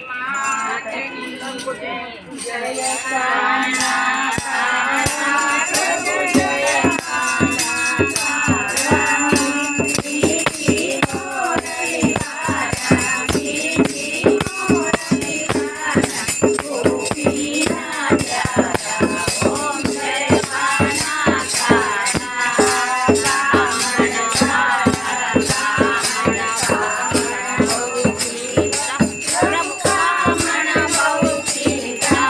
मात की जय। जय कान्हा कान्हा प्रभु जय कान्हा कान्हा मीठी मोरली कान्हा मीठी मोरली कान्हा गोपीना प्यारा ओम जय कान्हा कान्हा कामन कान्हा कामन कामन बहु सीता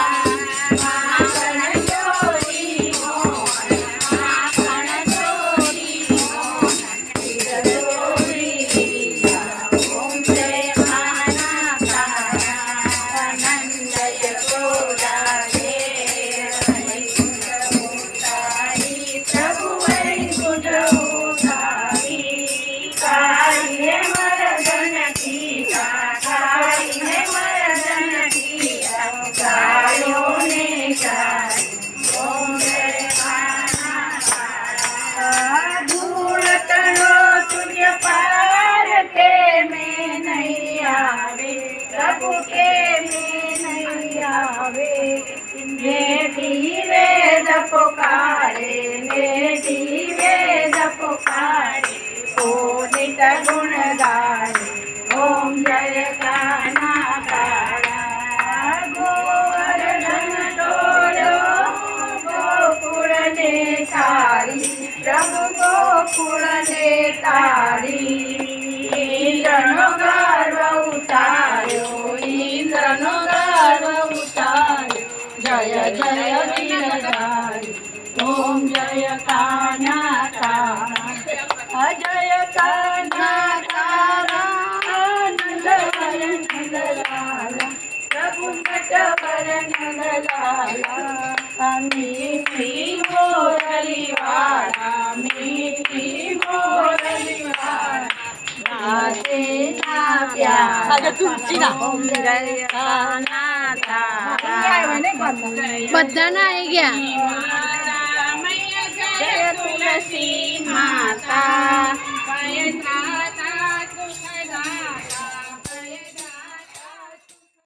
माखन चोरी मोहन माखन चोरी मोहन चोरी लीला ओम जय कान्हा कान्हा नंद यशोदा प्रभु वैकुंठ उतारी काली है मर्दन कीरा काली है मर्दन कीरा कालियों ने चारी ओम जय कान्हा कान्हा धूल तनो तुझ पार के में नहीं आवे प्रभु के में नहीं आवे मेरी वेद पुकारे मेरी वेद पुकारे ओ नित गुण गाए ओम जय कान्हा कान्हा गोवर्धन डोलो गोकुल ने तारी प्रभु गोकुल ने तारी इंद्रनो गर्व उतार्यो इंद्रनो गर्व उतार्यो जय जय वीरधारी ओम जय कान्हा कान्हा जय कान्हा कान्हा नंदवर नंदलाला प्रभु नटवर नंदलाला मीठी मोरली वाला मीठी मोरली वाला नाचे ना प्यार ओम जय कान्हा બધાના આવી ગયા जय तुलसी माता